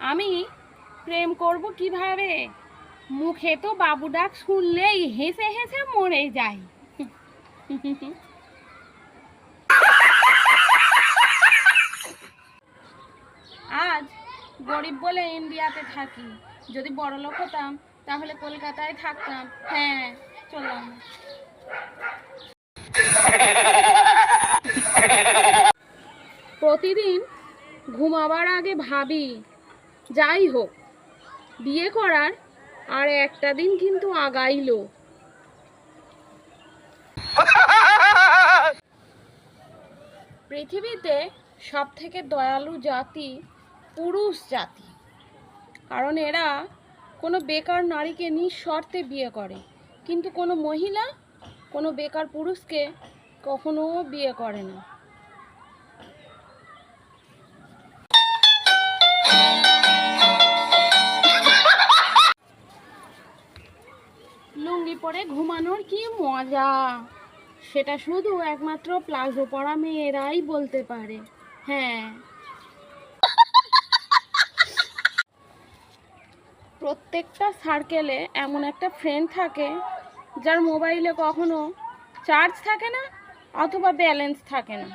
আমি প্রেম করব কিভাবে? মুখে তো বাবু ডাক শুনলেই হেসে হেসে মরে যাই। আজ গরিব বলে ইন্ডিয়াতে থাকি, যদি বড়লোক হতাম তাহলে কলকাতায় থাকতাম। হ্যাঁ, চললাম। প্রতিদিন ঘুমাবার আগে ভাবি, যাই হোক বিয়ে করার আর একটা দিন কিন্তু আগাইলো। পৃথিবীতে সব থেকে দয়ালু জাতি পুরুষ জাতি, কারণ এরা কোনো বেকার নারীকে নিঃশর্তে বিয়ে করে, কিন্তু কোনো মহিলা কোনো বেকার পুরুষকে কখনো বিয়ে করে না। লুঙ্গি পরে ঘুমানোর কি মজা, সেটা শুধু একমাত্র প্লাজো পরা মেয়েরাই বলতে পারে। হ্যাঁ, প্রত্যেকটা সার্কেলে এমন একটা ফ্রেন্ড থাকে যার মোবাইলে কখনো চার্জ থাকে না অথবা ব্যালেন্স থাকে না।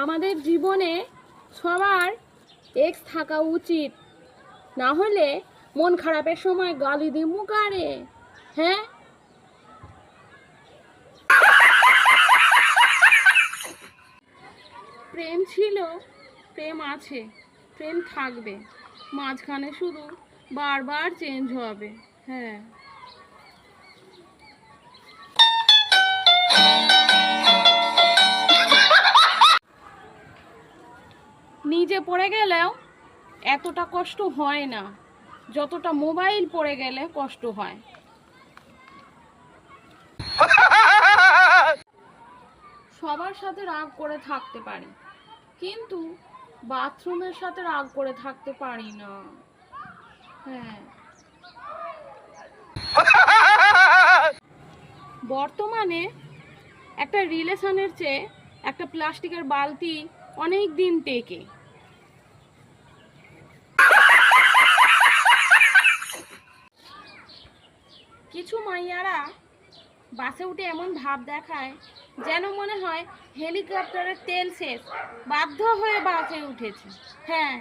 আমাদের জীবনে সবার এক্স থাকা উচিত, না হলে মন খারাপের সময় গালি দিমু কারে? হ্যাঁ, প্রেম ছিল, প্রেম আছে, প্রেম থাকবে, মাঝখানে শুধু বারবার চেঞ্জ হবে। হ্যাঁ, নিজে পড়ে গেলেও এতটা কষ্ট হয় না যতটা মোবাইল পড়ে গেলে কষ্ট হয়। সবার সাথে রাগ করে থাকতে পারি, কিন্তু বাথরুমের সাথে রাগ করে থাকতে পারি না। হ্যাঁ, বর্তমানে একটা রিলেশনের চেয়ে একটা প্লাস্টিকের বালতি অনেক দিন টেকে। কিছু মাইয়ারা বাসে উঠে এমন ভাব দেখায় যেন মনে হয় হেলিকপ্টারের তেল শেষ, বাধ্য হয়ে বাসে উঠেছে। হ্যাঁ,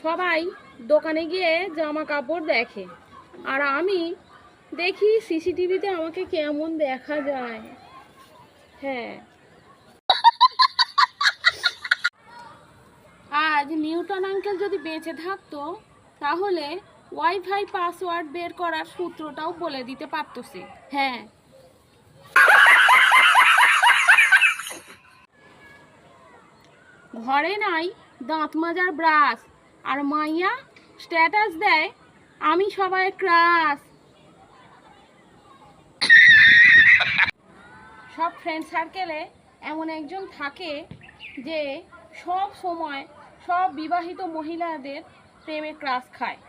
সবাই দোকানে গিয়ে জামা কাপড় দেখে, আর আমি দেখি সিসিটিভিতে আমাকে কেমন দেখা যায়। হ্যাঁ, আজ নিউটন আঙ্কেল যদি বেঁচে থাকতো তাহলে ওয়াইফাই পাসওয়ার্ড বের করার সূত্রটাও বলে দিতে পারতো সে। হ্যাঁ, ঘরে নাই দাঁত মাজার ব্রাশ, আর মাইয়া স্ট্যাটাস দেয় আমি সবাই ক্রাশ। সব ফ্রেন্ড সার্কেলে এমন একজন থাকে যে সব সময় সব বিবাহিত মহিলাদের প্রেমে ক্রাশ খায়।